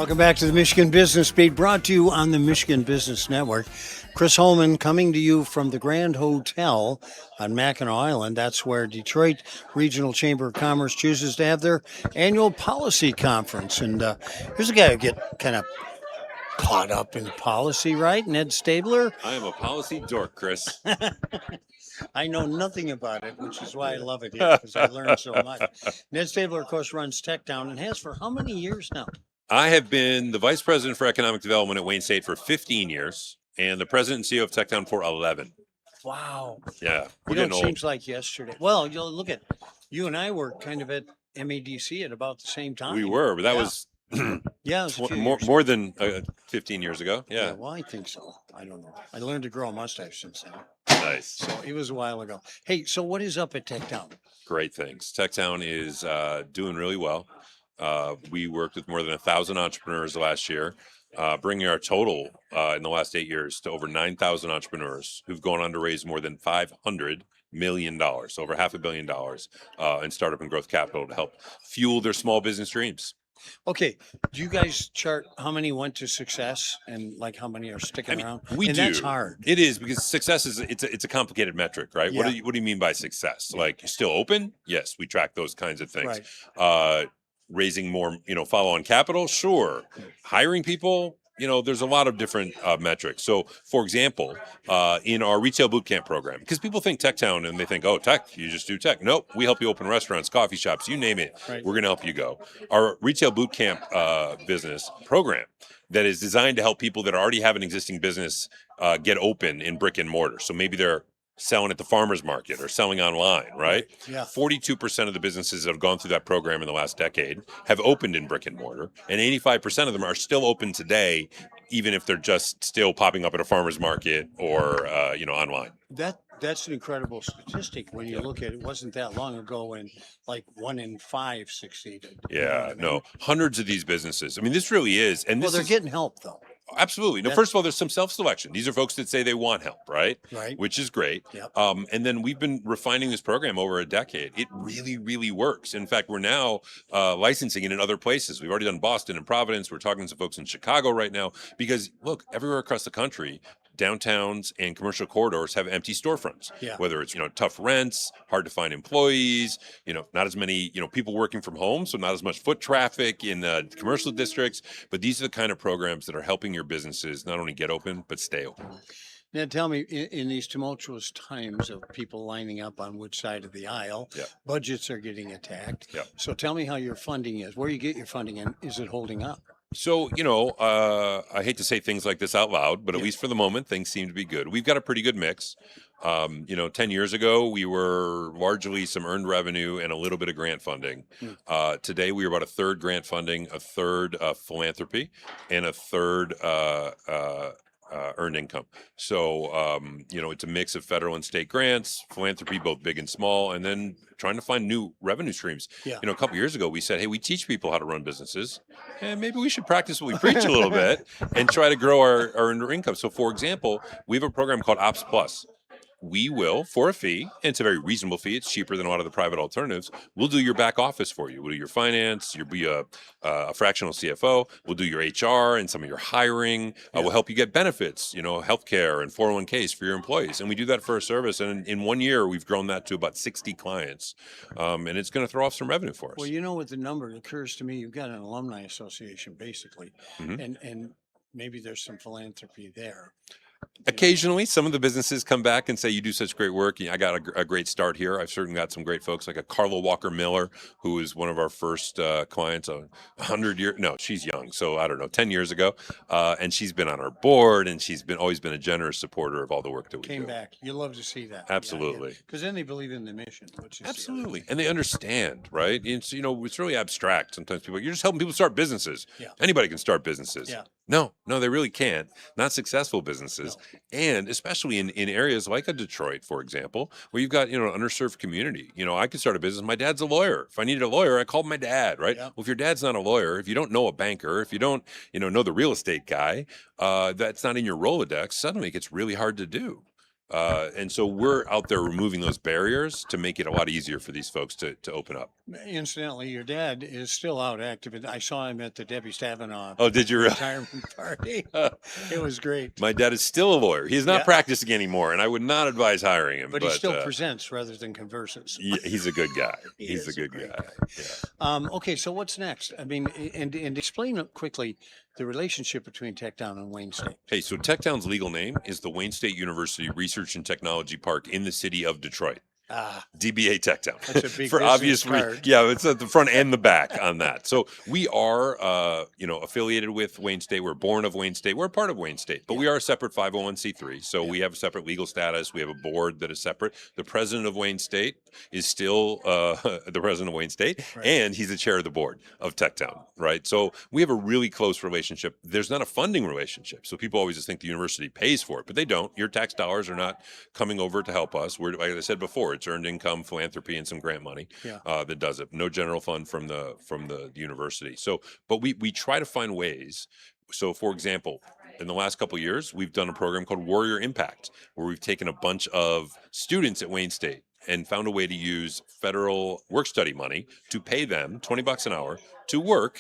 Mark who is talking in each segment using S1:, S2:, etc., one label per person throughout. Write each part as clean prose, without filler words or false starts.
S1: Welcome back to the Michigan Business Beat, brought to you on the Michigan Business Network. Chris Holman coming to you from the Grand Hotel on Mackinac Island. That's where Detroit Regional Chamber of Commerce chooses to have their annual policy conference. And here's a guy who get kind of caught up in policy, right? Ned Staebler.
S2: I am a policy dork, Chris.
S1: I know nothing about it, which is why I love it here, because I learned so much. Ned Staebler, of course, runs TechTown and has for how many years now?
S2: I have been the vice president for economic development at Wayne State for 15 years and the president and CEO of TechTown for 11.
S1: Wow.
S2: Yeah,
S1: You know, it seems like yesterday. Well, you look at, you and I were kind of at MADC at about the same time.
S2: We were, but that was
S1: yeah, it was
S2: more than 15 years ago. Yeah.
S1: Well, I think so. I don't know. I learned to grow a mustache since then.
S2: Nice.
S1: So it was a while ago. Hey, so what is up at TechTown?
S2: Great things. TechTown is doing really well. We worked with more than 1,000 entrepreneurs last year, bringing our total in the last 8 years to over 9,000 entrepreneurs who've gone on to raise more than $500 million, over $500 million in startup and growth capital to help fuel their small business dreams.
S1: Okay, do you guys chart how many went to success and like how many are sticking around?
S2: We
S1: and
S2: do.
S1: That's hard.
S2: It is, because success is it's a complicated metric, right?
S1: Yeah.
S2: What do you mean by success? Like, you're still open? Yes, we track those kinds of things.
S1: Right.
S2: Raising more, follow-on capital? Sure. Hiring people? There's a lot of different metrics. So, for example, in our retail bootcamp program, because people think TechTown and they think, oh, tech, you just do tech. Nope, we help you open restaurants, coffee shops, you name it.
S1: Right.
S2: We're going to help you go. Our retail bootcamp business program that is designed to help people that already have an existing business get open in brick and mortar. So maybe they're selling at the farmer's market or selling online, right?
S1: Yeah.
S2: 42% of the businesses that have gone through that program in the last decade have opened in brick and mortar, and 85% of them are still open today, even if they're just still popping up at a farmer's market or online.
S1: That's an incredible statistic when you look at it. It wasn't that long ago when like 1 in 5 succeeded.
S2: Yeah, no, hundreds of these businesses. I mean, this really is. And
S1: they're getting help though.
S2: Absolutely. No, first of all, there's some self-selection. These are folks that say they want help, right?
S1: Right.
S2: Which is great.
S1: Yep.
S2: And then we've been refining this program over a decade. It really, really works. In fact, we're now licensing it in other places. We've already done Boston and Providence. We're talking to folks in Chicago right now because, look, everywhere across the country, downtowns and commercial corridors have empty storefronts.
S1: Yeah.
S2: Whether it's tough rents, hard to find employees, not as many people working from home, so not as much foot traffic in commercial districts. But these are the kind of programs that are helping your businesses not only get open but stay open.
S1: Now, tell me, in these tumultuous times of people lining up on which side of the aisle, budgets are getting attacked.
S2: Yeah.
S1: So tell me how your funding is. Where you get your funding, and is it holding up?
S2: So, I hate to say things like this out loud, but at least for the moment, things seem to be good. We've got a pretty good mix. 10 years ago, we were largely some earned revenue and a little bit of grant funding. Today, we are about a third grant funding, a third philanthropy, and a third earned income. So, it's a mix of federal and state grants, philanthropy, both big and small, and then trying to find new revenue streams.
S1: Yeah.
S2: A couple years ago, we said, hey, we teach people how to run businesses, and maybe we should practice what we preach a little bit and try to grow our earned income. So, for example, we have a program called Ops Plus. We will, for a fee, and it's a very reasonable fee, it's cheaper than a lot of the private alternatives, we'll do your back office for you. We'll do your finance, you'll be a fractional CFO, we'll do your HR and some of your hiring, we'll help you get benefits, healthcare and 401ks for your employees. And we do that for a service. And in 1 year, we've grown that to about 60 clients. And it's going to throw off some revenue for us.
S1: Well, with the number, it occurs to me, you've got an alumni association, basically,
S2: Mm-hmm.
S1: and maybe there's some philanthropy there.
S2: Occasionally, some of the businesses come back and say, you do such great work. I got a great start here. I've certainly got some great folks like a Carla Walker Miller, who is one of our first clients 100 years. No, she's young. So I don't know, 10 years ago. And she's been on our board, and she's always been a generous supporter of all the work that we do.
S1: Came back. You love to see that.
S2: Absolutely.
S1: Because then they believe in the mission, which is
S2: absolutely. And they understand, right? It's, it's really abstract. Sometimes people, you're just helping people start businesses.
S1: Yeah.
S2: Anybody can start businesses.
S1: Yeah.
S2: No, they really can't. Not successful businesses.
S1: No.
S2: And especially in areas like a Detroit, for example, where you've got, an underserved community. I could start a business. My dad's a lawyer. If I needed a lawyer, I called my dad, right?
S1: Yeah.
S2: Well, if your dad's not a lawyer, if you don't know a banker, if you don't, know the real estate guy, that's not in your Rolodex, suddenly it gets really hard to do. And so we're out there removing those barriers to make it a lot easier for these folks to open up.
S1: Incidentally, your dad is still out active. I saw him at the Debbie Stabenow
S2: Oh, did you really?
S1: retirement party. It was great.
S2: My dad is still a lawyer. He is not
S1: Yeah.
S2: practicing anymore, and I would not advise hiring him.
S1: But he still presents rather than converses.
S2: yeah, he's a good guy.
S1: He
S2: He's a
S1: is
S2: good
S1: great
S2: guy. Yeah.
S1: Okay, so what's next? I mean, and explain quickly the relationship between TechTown and Wayne State.
S2: Hey, so TechTown's legal name is the Wayne State University Research and Technology Park in the city of Detroit.
S1: Ah,
S2: DBA TechTown.
S1: that's a big
S2: For
S1: business
S2: obvious
S1: card.
S2: yeah, it's at the front and the back on that. So we are affiliated with Wayne State. We're born of Wayne State. We're a part of Wayne State, but we are a separate 501c3. So we have a separate legal status. We have a board that is separate. The president of Wayne State is still the president of Wayne State,
S1: Right.
S2: and he's the chair of the board of TechTown, right? So we have a really close relationship. There's not a funding relationship. So people always just think the university pays for it, but they don't. Your tax dollars are not coming over to help us. We're, like I said before, it's earned income, philanthropy, and some grant money that does it. No general fund from the university. So, but we try to find ways. So, for example, in the last couple of years, we've done a program called Warrior Impact, where we've taken a bunch of students at Wayne State and found a way to use federal work study money to pay them $20 an hour to work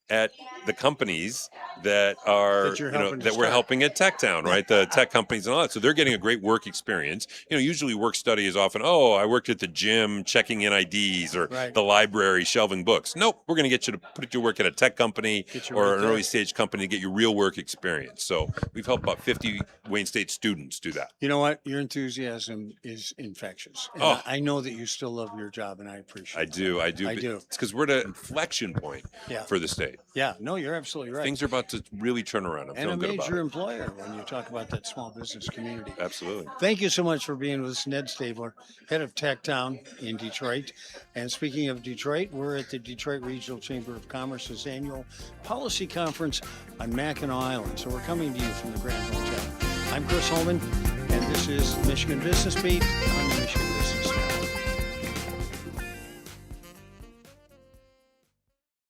S2: at the companies that are
S1: That you're helping to
S2: that we're
S1: start.
S2: helping at TechTown, right? The tech companies and all that. So they're getting a great work experience. Usually work study is often, oh, I worked at the gym checking in IDs or
S1: Right.
S2: the library shelving books. Nope, we're going to get you to put you to work at a tech company
S1: Get you
S2: or
S1: right
S2: an
S1: there.
S2: early stage company to get your real work experience. So we've helped about 50 Wayne State students do that.
S1: You know what? Your enthusiasm is infectious. And
S2: Oh.
S1: I know that you still love your job, and I appreciate
S2: I
S1: that.
S2: do.
S1: I do.
S2: It's because we're at an inflection point
S1: Yeah.
S2: for the state.
S1: Yeah, no, you're absolutely right.
S2: Things are about to really turn around. I'm
S1: And a
S2: feeling good about
S1: major
S2: it.
S1: employer when you talk about that small business community.
S2: Absolutely.
S1: Thank you so much for being with us, Ned Staebler, head of TechTown in Detroit. And speaking of Detroit, we're at the Detroit Regional Chamber of Commerce's annual policy conference on Mackinac Island. So we're coming to you from the Grand Hotel. I'm Chris Holman, and this is Michigan Business Beat on